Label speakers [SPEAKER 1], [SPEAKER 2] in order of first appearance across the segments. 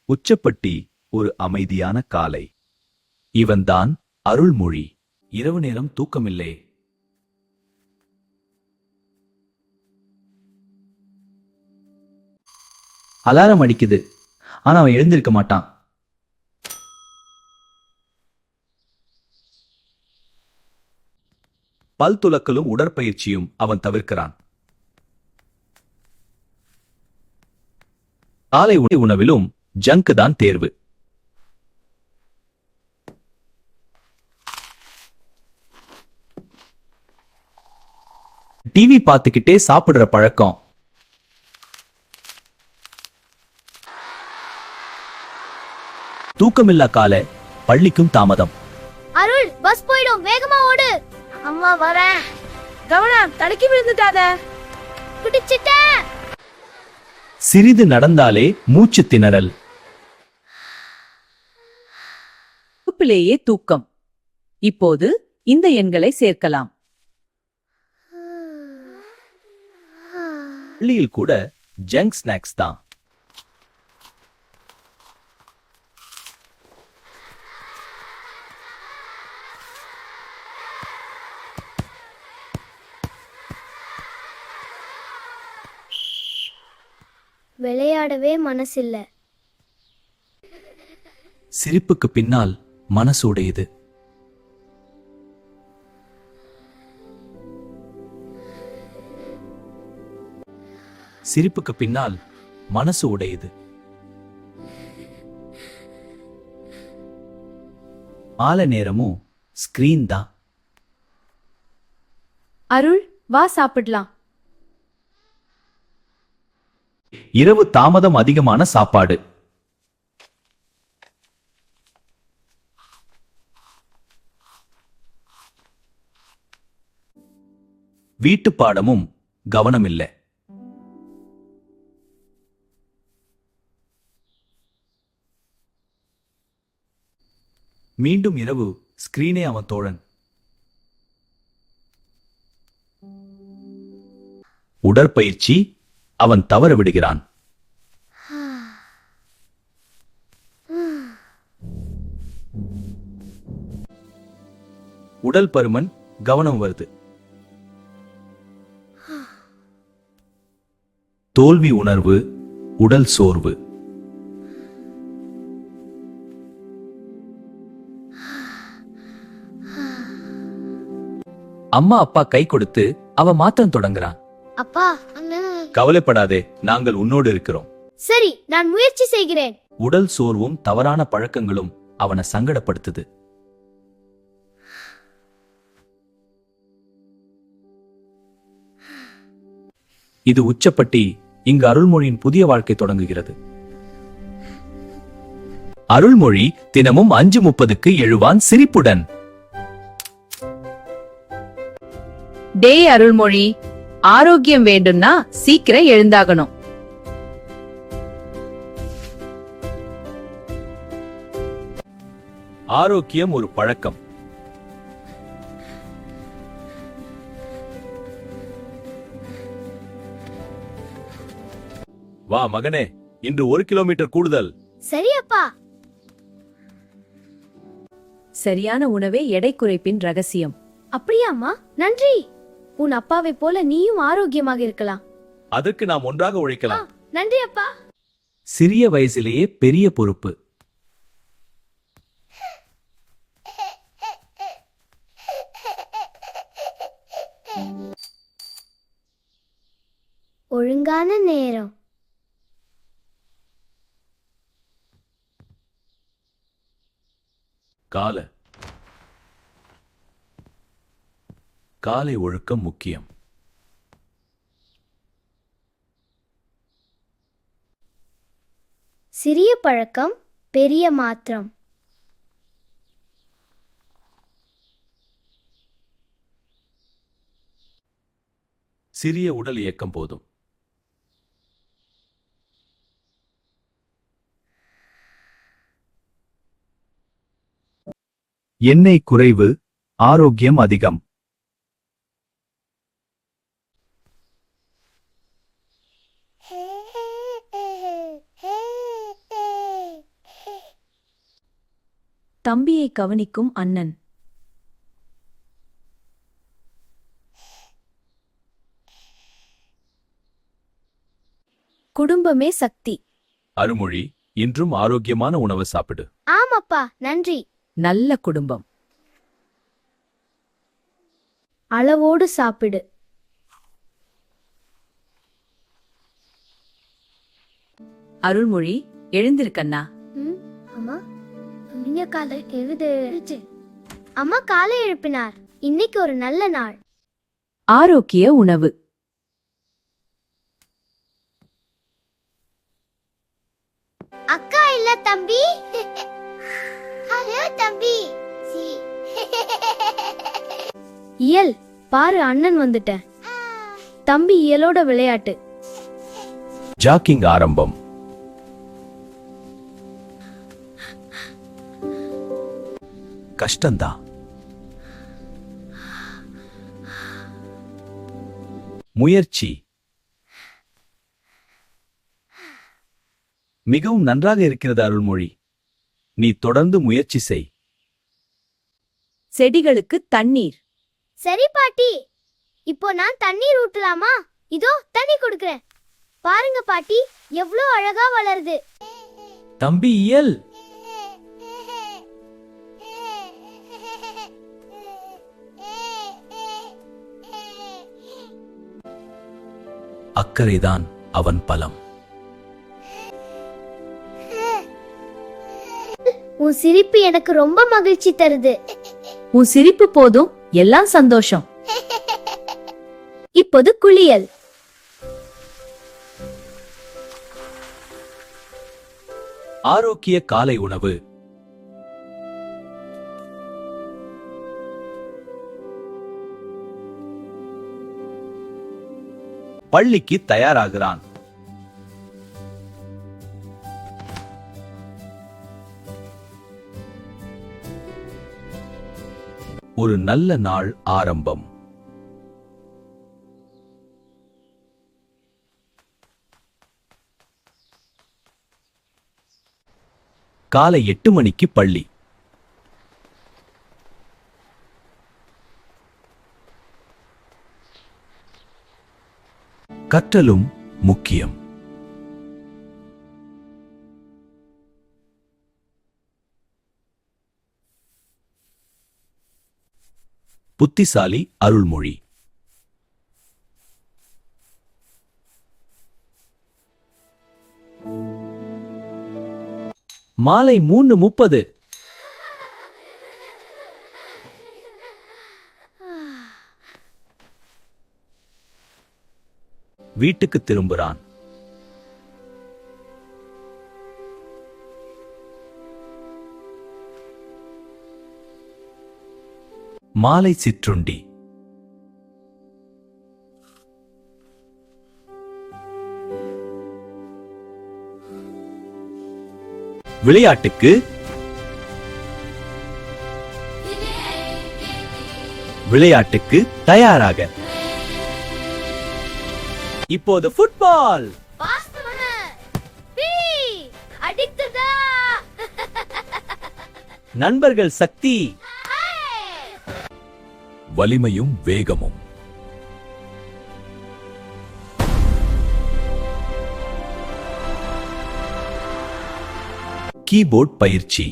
[SPEAKER 1] உச்சப்பட்டி ஒரு அமைதியான காலை. இவன்தான் அருள்மொழி. இரவு நேரம் தூக்கமில்லை.
[SPEAKER 2] அலாரம் அடிக்குது, ஆனா அவன் எழுந்திருக்க மாட்டான்.
[SPEAKER 1] பல் துலக்கலும் உடற்பயிற்சியும் அவன் தவிர்க்கிறான். காலை உணவிலும் ஜங்க் தான் தேர்வு.
[SPEAKER 2] டிவி பார்த்துக்கிட்டே சாப்பிடுற பழக்கம்.
[SPEAKER 1] தூக்கமில்லா கால பள்ளிக்கும் தாமதம்.
[SPEAKER 3] அருள், பஸ் போயிடும், வேகமா ஓடு. அம்மா வரேன்.
[SPEAKER 4] கவனம், தடுக்கி விழுந்துட்டாத.
[SPEAKER 3] குடிச்சிட்டேன்.
[SPEAKER 1] சிறிது நடந்தாலே மூச்சு திணறல்.
[SPEAKER 4] வகுப்பிலேயே தூக்கம். இப்போது இந்த எண்களை சேர்க்கலாம்.
[SPEAKER 1] பள்ளியில் கூட ஜங்க் ஸ்நாக்ஸ் தான்.
[SPEAKER 3] விளையாடவே மனசில்ல.
[SPEAKER 1] சிரிப்புக்கு பின்னால் மனசு உடையுது. சிரிப்புக்கு பின்னால் மனசு உடையுது. மாலை நேரமும் ஸ்கிரீன் தான்.
[SPEAKER 4] அருள், வா சாப்பிடலாம்.
[SPEAKER 1] இரவு தாமதம், அதிகமான சாப்பாடு. வீட்டு பாடமும் கவனமில்லை. மீண்டும் இரவு ஸ்கிரீனே அவன் தோழன். உடற்பயிற்சி அவன் தவற விடுகிறான். உடல் பருமன், கவனம் வருது. தோல்வி உணர்வு, உடல் சோர்வு. அம்மா அப்பா கை கொடுத்து அவன் மாற்றம் தொடங்குறான்.
[SPEAKER 3] அப்பா,
[SPEAKER 1] கவலைப்படாதே, நாங்கள் உன்னோடு இருக்கிறோம்.
[SPEAKER 3] சரி, நான் முயற்சி செய்கிறேன்.
[SPEAKER 1] உடல் சோர்வும் தவறான பழக்கங்களும் அவனை சங்கடப்படுத்துது. இது உச்சப்பட்டி. இங்கு அருள்மொழியின் புதிய வாழ்க்கை தொடங்குகிறது. அருள்மொழி தினமும் 5:30க்கு எழுவான் சிரிப்புடன்.
[SPEAKER 4] டேய் அருள்மொழி, ஆரோக்கியம் வேண்டும்னா சீக்கிரம் எழுந்தாகணும்.
[SPEAKER 1] ஆரோக்கியம் ஒரு பழக்கம். வா மகனே, இன்று 1 கிலோமீட்டர் கூடுதல்.
[SPEAKER 3] சரி அப்பா.
[SPEAKER 4] சரியான உணவே எடை குறைப்பின் ரகசியம்.
[SPEAKER 3] அப்படியா அம்மா? நன்றி. உன் அப்பாவை போல நீயும் ஆரோக்கியமாக இருக்கலாம்.
[SPEAKER 1] அதற்கு நாம் ஒன்றாக உழைக்கலாம்.
[SPEAKER 3] நன்றி அப்பா.
[SPEAKER 1] சிறிய வயசிலேயே பெரிய பொறுப்பு.
[SPEAKER 3] ஒழுங்கான நேரம்.
[SPEAKER 1] காலை ஒழுக்கம் முக்கியம்.
[SPEAKER 3] சிறிய பழக்கம், பெரிய மாற்றம்.
[SPEAKER 1] சிறிய உடல் இயக்கம் போதும். எண்ணெய் குறைவு, ஆரோக்கியம் அதிகம்.
[SPEAKER 4] தம்பியை கவனிக்கும் அண்ணன்.
[SPEAKER 3] குடும்பமே சக்தி.
[SPEAKER 1] அருள்மொழி, இன்றும் ஆரோக்கியமான உணவு சாப்பிடு.
[SPEAKER 3] ஆமாப்பா, நன்றி.
[SPEAKER 4] நல்ல குடும்பம்.
[SPEAKER 3] அளவோடு சாப்பிடு.
[SPEAKER 4] அருள்மொழி, எழுந்திருக்கண்ணா.
[SPEAKER 3] அம்மா, நீங்க காலை எழுது. அம்மா காலை எழுப்பினார். இன்னைக்கு ஒரு நல்ல நாள்.
[SPEAKER 4] ஆரோக்கிய உணவு.
[SPEAKER 3] அக்கா இல்ல தம்பி. ஹலோ தம்பி. இயல் பாரு, அண்ணன் வந்துட்டேன். தம்பி இயலோட விளையாட்டு.
[SPEAKER 1] ஜாக்கிங் ஆரம்பம். கஷ்டம்தான். முயற்சி. மிகவும் நன்றாக இருக்கிறது அருள்மொழி. நீ தொடர்ந்து முயற்சி செய்.
[SPEAKER 4] செடிகளுக்கு தண்ணீர்.
[SPEAKER 3] சரி பாட்டி, இப்போ நான் தண்ணீர் ஊட்டலாமா? இதோ தண்ணி கொடுக்கிறேன். பாருங்க பாட்டி, எவ்வளவு அழகா வளருது.
[SPEAKER 2] தம்பி இயல்.
[SPEAKER 1] அக்கறைதான் அவன் பலம்.
[SPEAKER 3] உன் சிரிப்பு எனக்கு ரொம்ப மகிழ்ச்சி தருது.
[SPEAKER 4] உன் சிரிப்பு போதும், எல்லாம் சந்தோஷம்.
[SPEAKER 3] இப்போது குளியல்.
[SPEAKER 1] ஆரோக்கிய காலை உணவு. பள்ளிக்கு தயாராகிறான். ஒரு நல்ல நாள் ஆரம்பம். காலை 8 மணிக்கு பள்ளி. கற்றலும் முக்கியம். புத்திசாலி அருள்மொழி.
[SPEAKER 2] மாலை 3:30.
[SPEAKER 1] வீட்டுக்கு திரும்புகிறான். மாலை சிற்றுண்டி. விளையாட்டுக்கு விளையாட்டுக்கு தயாராக. இப்போது ஃபுட்பால். நண்பர்கள் சக்தி. வலிமையும் வேகமும். கீபோர்ட் பயிற்சி.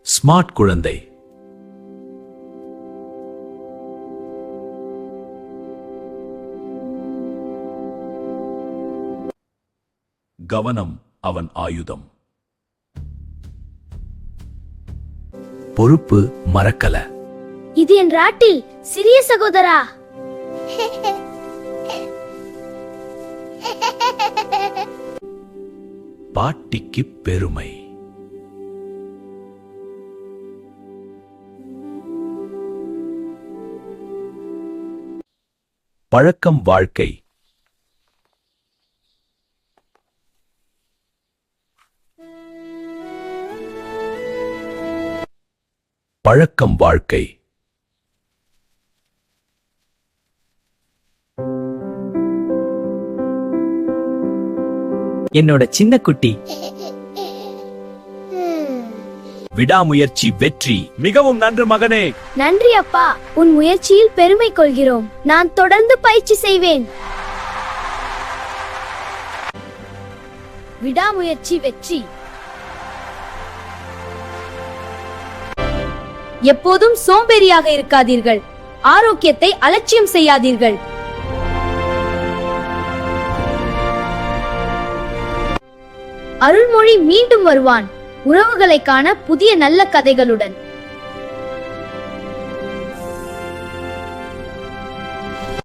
[SPEAKER 1] ஸ்மார்ட் குழந்தை. கவனம் அவன் ஆயுதம். பொறுப்பு மறக்கல.
[SPEAKER 3] இது என் ராட்டில், சிறிய சகோதரா.
[SPEAKER 1] பாட்டிக்கு பெருமை. பழக்கம் வாழ்க்கை. பழக்கம் வாழ்க்கை.
[SPEAKER 2] என்னோட சின்ன குட்டி.
[SPEAKER 1] விடாமுயற்சி வெற்றி. மிகவும் நன்று மகனே.
[SPEAKER 3] நன்றி அப்பா, உன் முயற்சியில் பெருமை கொள்கிறோம். நான் தொடர்ந்து பயிற்சி செய்வேன். விடாமுயற்சி வெற்றி.
[SPEAKER 4] எப்போதும் சோம்பேறியாக இருக்காதீர்கள். ஆரோக்கியத்தை அலட்சியம் செய்யாதீர்கள்.
[SPEAKER 3] அருள்மொழி மீண்டும் வருவான், உறவுகளை காண புதிய நல்ல கதைகளுடன்.